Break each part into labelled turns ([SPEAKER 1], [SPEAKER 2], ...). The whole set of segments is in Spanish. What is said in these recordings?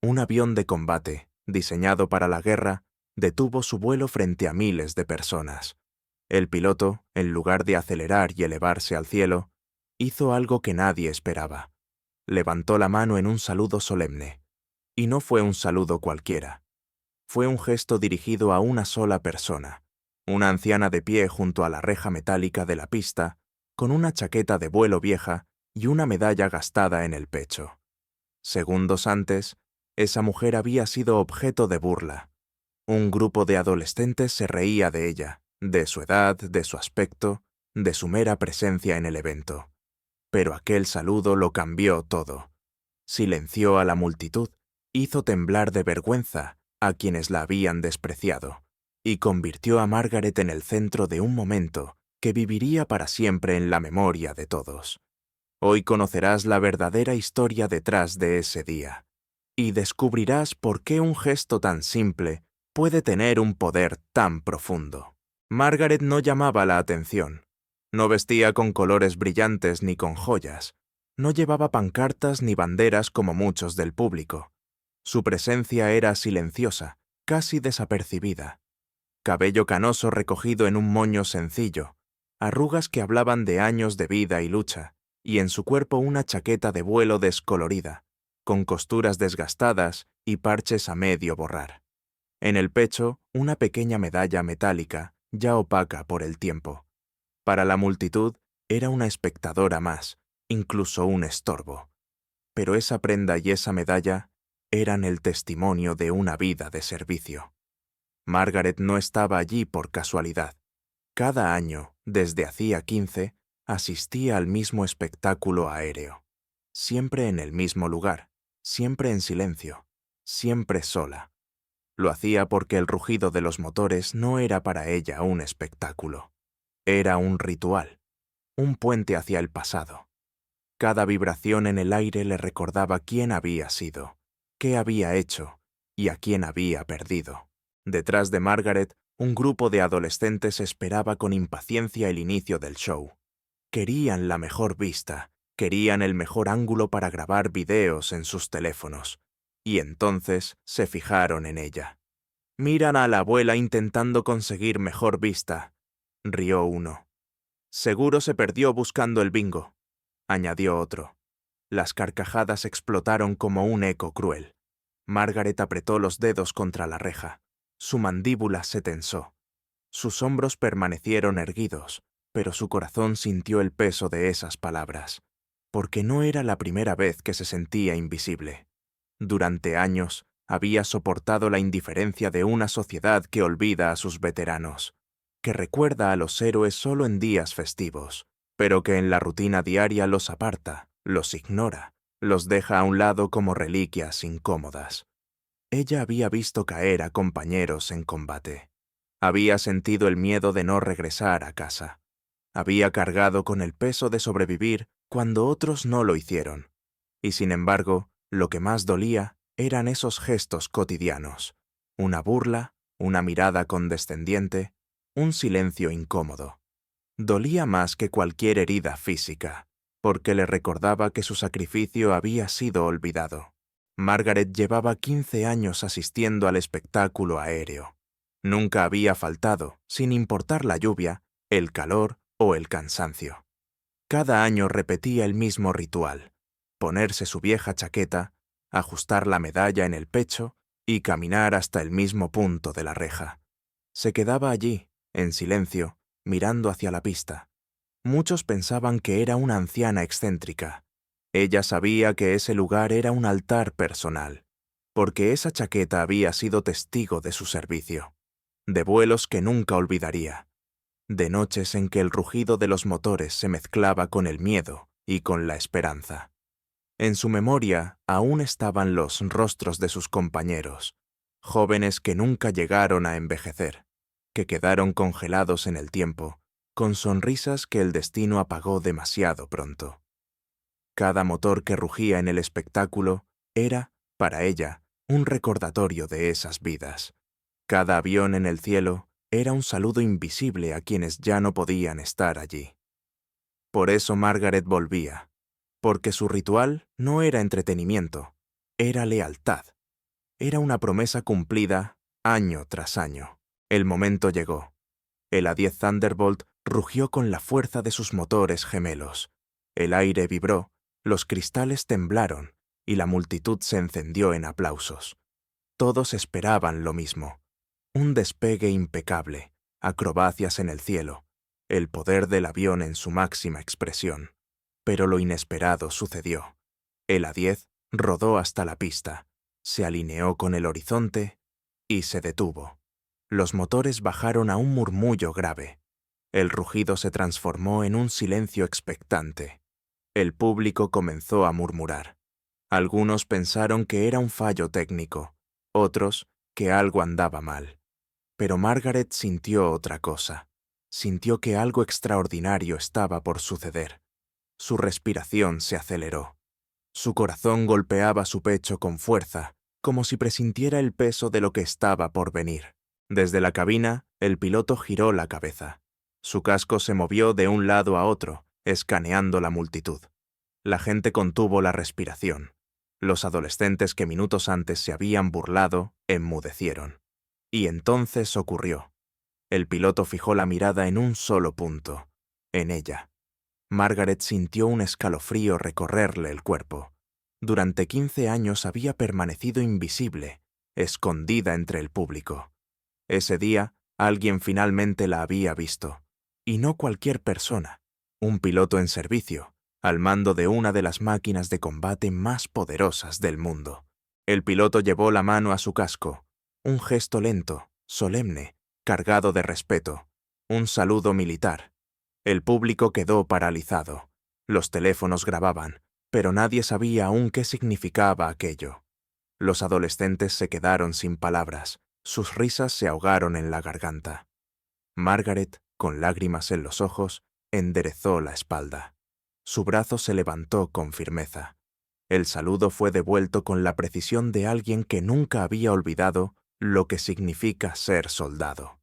[SPEAKER 1] Un avión de combate, diseñado para la guerra, detuvo su vuelo frente a miles de personas. El piloto, en lugar de acelerar y elevarse al cielo, hizo algo que nadie esperaba. Levantó la mano en un saludo solemne. Y no fue un saludo cualquiera. Fue un gesto dirigido a una sola persona, una anciana de pie junto a la reja metálica de la pista, con una chaqueta de vuelo vieja y una medalla gastada en el pecho. Segundos antes, esa mujer había sido objeto de burla. Un grupo de adolescentes se reía de ella, de su edad, de su aspecto, de su mera presencia en el evento. Pero aquel saludo lo cambió todo. Silenció a la multitud, hizo temblar de vergüenza a quienes la habían despreciado, y convirtió a Margaret en el centro de un momento que viviría para siempre en la memoria de todos. Hoy conocerás la verdadera historia detrás de ese día, y descubrirás por qué un gesto tan simple puede tener un poder tan profundo. Margaret no llamaba la atención. No vestía con colores brillantes ni con joyas. No llevaba pancartas ni banderas como muchos del público. Su presencia era silenciosa, casi desapercibida. Cabello canoso recogido en un moño sencillo, arrugas que hablaban de años de vida y lucha, y en su cuerpo una chaqueta de vuelo descolorida, con costuras desgastadas y parches a medio borrar. En el pecho, una pequeña medalla metálica, ya opaca por el tiempo. Para la multitud, era una espectadora más, incluso un estorbo. Pero esa prenda y esa medalla eran el testimonio de una vida de servicio. Margaret no estaba allí por casualidad. Cada año, desde hacía 15, asistía al mismo espectáculo aéreo. Siempre en el mismo lugar, siempre en silencio, siempre sola. Lo hacía porque el rugido de los motores no era para ella un espectáculo. Era un ritual, un puente hacia el pasado. Cada vibración en el aire le recordaba quién había sido, qué había hecho y a quién había perdido. Detrás de Margaret, un grupo de adolescentes esperaba con impaciencia el inicio del show. Querían la mejor vista, querían el mejor ángulo para grabar videos en sus teléfonos, y entonces se fijaron en ella. «Miran a la abuela intentando conseguir mejor vista», rió uno. «Seguro se perdió buscando el bingo», añadió otro. Las carcajadas explotaron como un eco cruel. Margaret apretó los dedos contra la reja. Su mandíbula se tensó. Sus hombros permanecieron erguidos, pero su corazón sintió el peso de esas palabras, porque no era la primera vez que se sentía invisible. Durante años había soportado la indiferencia de una sociedad que olvida a sus veteranos, que recuerda a los héroes solo en días festivos, pero que en la rutina diaria los aparta, los ignora, los deja a un lado como reliquias incómodas. Ella había visto caer a compañeros en combate. Había sentido el miedo de no regresar a casa. Había cargado con el peso de sobrevivir cuando otros no lo hicieron. Y sin embargo, lo que más dolía eran esos gestos cotidianos. Una burla, una mirada condescendiente, un silencio incómodo. Dolía más que cualquier herida física, porque le recordaba que su sacrificio había sido olvidado. Margaret llevaba 15 años asistiendo al espectáculo aéreo. Nunca había faltado, sin importar la lluvia, el calor o el cansancio. Cada año repetía el mismo ritual: ponerse su vieja chaqueta, ajustar la medalla en el pecho y caminar hasta el mismo punto de la reja. Se quedaba allí, en silencio, mirando hacia la pista. Muchos pensaban que era una anciana excéntrica. Ella sabía que ese lugar era un altar personal, porque esa chaqueta había sido testigo de su servicio, de vuelos que nunca olvidaría, de noches en que el rugido de los motores se mezclaba con el miedo y con la esperanza. En su memoria aún estaban los rostros de sus compañeros, jóvenes que nunca llegaron a envejecer, que quedaron congelados en el tiempo, con sonrisas que el destino apagó demasiado pronto. Cada motor que rugía en el espectáculo era, para ella, un recordatorio de esas vidas. Cada avión en el cielo era un saludo invisible a quienes ya no podían estar allí. Por eso Margaret volvía, porque su ritual no era entretenimiento, era lealtad, Era una promesa cumplida año tras año. El momento llegó. El A-10 Thunderbolt rugió con la fuerza de sus motores gemelos. El aire vibró, los cristales temblaron y la multitud se encendió en aplausos. Todos esperaban lo mismo. Un despegue impecable, acrobacias en el cielo, el poder del avión en su máxima expresión. Pero lo inesperado sucedió. El A-10 rodó hasta la pista, se alineó con el horizonte y se detuvo. Los motores bajaron a un murmullo grave. El rugido se transformó en un silencio expectante. El público comenzó a murmurar. Algunos pensaron que era un fallo técnico, otros que algo andaba mal. Pero Margaret sintió otra cosa. Sintió que algo extraordinario estaba por suceder. Su respiración se aceleró. Su corazón golpeaba su pecho con fuerza, como si presintiera el peso de lo que estaba por venir. Desde la cabina, el piloto giró la cabeza. Su casco se movió de un lado a otro, escaneando la multitud. La gente contuvo la respiración. Los adolescentes que minutos antes se habían burlado, enmudecieron. Y entonces ocurrió. El piloto fijó la mirada en un solo punto, en ella. Margaret sintió un escalofrío recorrerle el cuerpo. Durante 15 años había permanecido invisible, escondida entre el público. Ese día, alguien finalmente la había visto. Y no cualquier persona. Un piloto en servicio, al mando de una de las máquinas de combate más poderosas del mundo. El piloto llevó la mano a su casco. Un gesto lento, solemne, cargado de respeto. Un saludo militar. El público quedó paralizado. Los teléfonos grababan, pero nadie sabía aún qué significaba aquello. Los adolescentes se quedaron sin palabras. Sus risas se ahogaron en la garganta. Margaret, con lágrimas en los ojos, enderezó la espalda. Su brazo se levantó con firmeza. El saludo fue devuelto con la precisión de alguien que nunca había olvidado lo que significa ser soldado.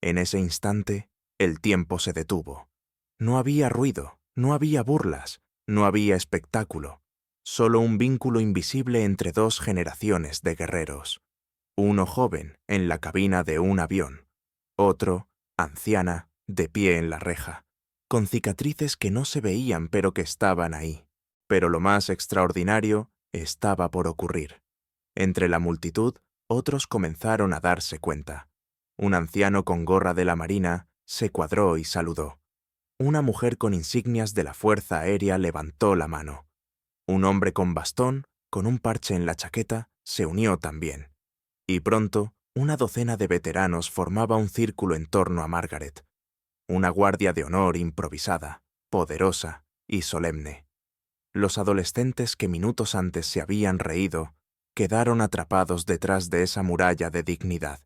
[SPEAKER 1] En ese instante, el tiempo se detuvo. No había ruido, no había burlas, no había espectáculo, solo un vínculo invisible entre dos generaciones de guerreros. Uno joven, en la cabina de un avión, otro, anciana, de pie en la reja, con cicatrices que no se veían pero que estaban ahí. Pero lo más extraordinario estaba por ocurrir. Entre la multitud, otros comenzaron a darse cuenta. Un anciano con gorra de la Marina se cuadró y saludó. Una mujer con insignias de la Fuerza Aérea levantó la mano. Un hombre con bastón, con un parche en la chaqueta, se unió también. Y pronto, una docena de veteranos formaba un círculo en torno a Margaret. Una guardia de honor improvisada, poderosa y solemne. Los adolescentes que minutos antes se habían reído quedaron atrapados detrás de esa muralla de dignidad.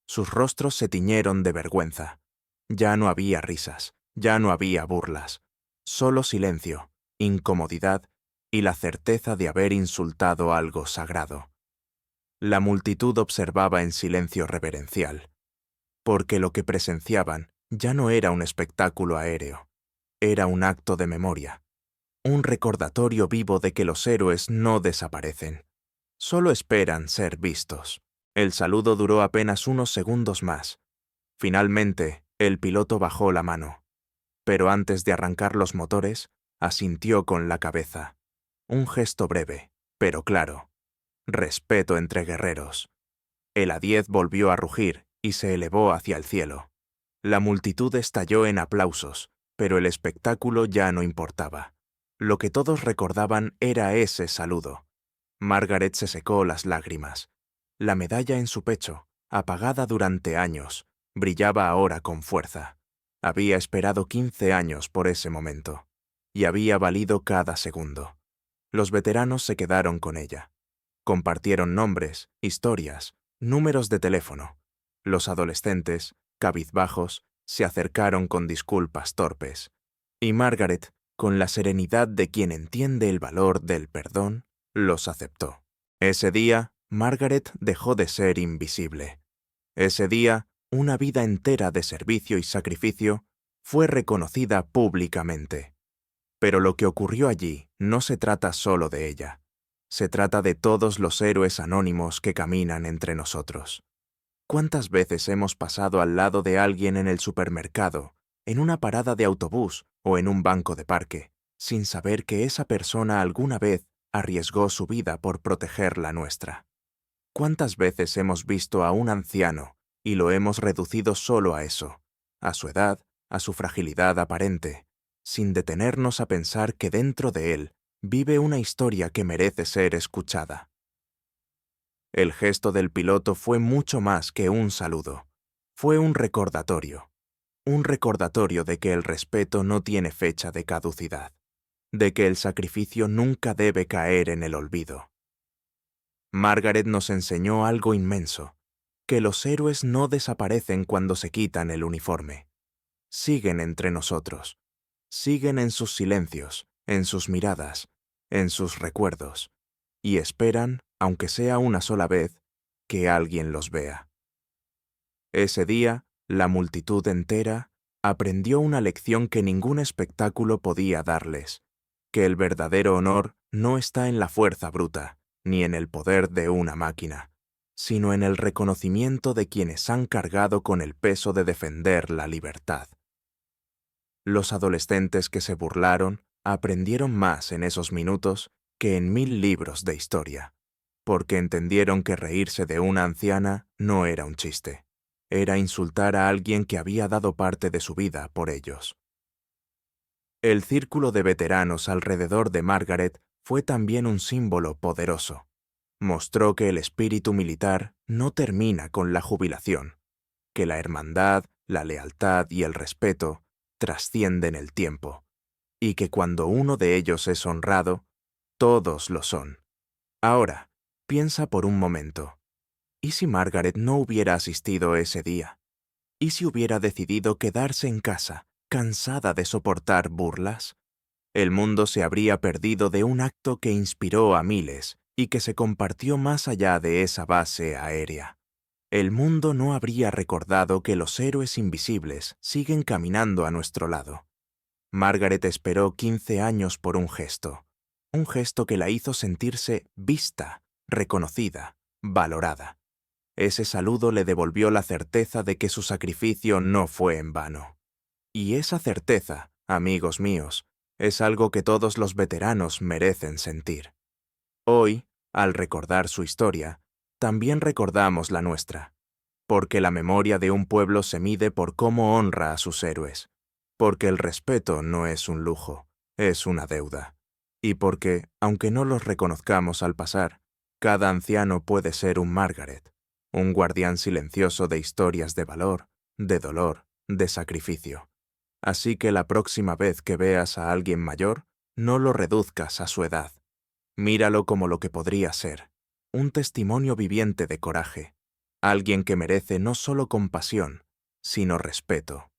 [SPEAKER 1] Sus rostros se tiñeron de vergüenza. Ya no había risas, ya no había burlas. Solo silencio, incomodidad y la certeza de haber insultado algo sagrado. La multitud observaba en silencio reverencial, porque lo que presenciaban ya no era un espectáculo aéreo, era un acto de memoria, un recordatorio vivo de que los héroes no desaparecen, solo esperan ser vistos. El saludo duró apenas unos segundos más. Finalmente, el piloto bajó la mano, pero antes de arrancar los motores, asintió con la cabeza. Un gesto breve, pero claro. Respeto entre guerreros. El A-10 volvió a rugir y se elevó hacia el cielo. La multitud estalló en aplausos, pero el espectáculo ya no importaba. Lo que todos recordaban era ese saludo. Margaret se secó las lágrimas. La medalla en su pecho, apagada durante años, brillaba ahora con fuerza. Había esperado 15 años por ese momento, y había valido cada segundo. Los veteranos se quedaron con ella. Compartieron nombres, historias, números de teléfono. Los adolescentes, cabizbajos, se acercaron con disculpas torpes. Y Margaret, con la serenidad de quien entiende el valor del perdón, los aceptó. Ese día, Margaret dejó de ser invisible. Ese día, una vida entera de servicio y sacrificio fue reconocida públicamente. Pero lo que ocurrió allí no se trata solo de ella. Se trata de todos los héroes anónimos que caminan entre nosotros. ¿Cuántas veces hemos pasado al lado de alguien en el supermercado, en una parada de autobús o en un banco de parque, sin saber que esa persona alguna vez arriesgó su vida por proteger la nuestra? ¿Cuántas veces hemos visto a un anciano y lo hemos reducido solo a eso, a su edad, a su fragilidad aparente, sin detenernos a pensar que dentro de él vive una historia que merece ser escuchada? El gesto del piloto fue mucho más que un saludo. Fue un recordatorio de que el respeto no tiene fecha de caducidad, de que el sacrificio nunca debe caer en el olvido. Margaret nos enseñó algo inmenso, que los héroes no desaparecen cuando se quitan el uniforme. Siguen entre nosotros, siguen en sus silencios, en sus miradas, en sus recuerdos, y esperan, aunque sea una sola vez, que alguien los vea. Ese día, la multitud entera aprendió una lección que ningún espectáculo podía darles, que el verdadero honor no está en la fuerza bruta, ni en el poder de una máquina, sino en el reconocimiento de quienes han cargado con el peso de defender la libertad. Los adolescentes que se burlaron aprendieron más en esos minutos que en 1000 libros de historia, porque entendieron que reírse de una anciana no era un chiste, era insultar a alguien que había dado parte de su vida por ellos. El círculo de veteranos alrededor de Margaret fue también un símbolo poderoso. Mostró que el espíritu militar no termina con la jubilación, que la hermandad, la lealtad y el respeto trascienden el tiempo, y que cuando uno de ellos es honrado, todos lo son. Ahora, piensa por un momento. ¿Y si Margaret no hubiera asistido ese día? ¿Y si hubiera decidido quedarse en casa, cansada de soportar burlas? El mundo se habría perdido de un acto que inspiró a miles y que se compartió más allá de esa base aérea. El mundo no habría recordado que los héroes invisibles siguen caminando a nuestro lado. Margaret esperó 15 años por un gesto que la hizo sentirse vista, reconocida, valorada. Ese saludo le devolvió la certeza de que su sacrificio no fue en vano. Y esa certeza, amigos míos, es algo que todos los veteranos merecen sentir. Hoy, al recordar su historia, también recordamos la nuestra, porque la memoria de un pueblo se mide por cómo honra a sus héroes, porque el respeto no es un lujo, es una deuda, y porque, aunque no los reconozcamos al pasar, cada anciano puede ser un Margaret, un guardián silencioso de historias de valor, de dolor, de sacrificio. Así que la próxima vez que veas a alguien mayor, no lo reduzcas a su edad. Míralo como lo que podría ser, un testimonio viviente de coraje, alguien que merece no solo compasión, sino respeto.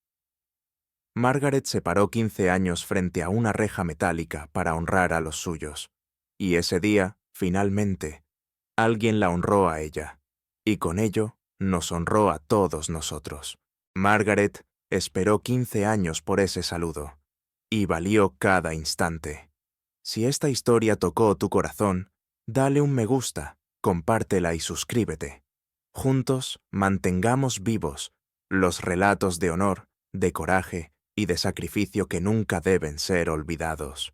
[SPEAKER 1] Margaret se paró 15 años frente a una reja metálica para honrar a los suyos, y ese día, finalmente, alguien la honró a ella, y con ello nos honró a todos nosotros. Margaret esperó 15 años por ese saludo, y valió cada instante. Si esta historia tocó tu corazón, dale un me gusta, compártela y suscríbete. Juntos mantengamos vivos los relatos de honor, de coraje y de sacrificio que nunca deben ser olvidados.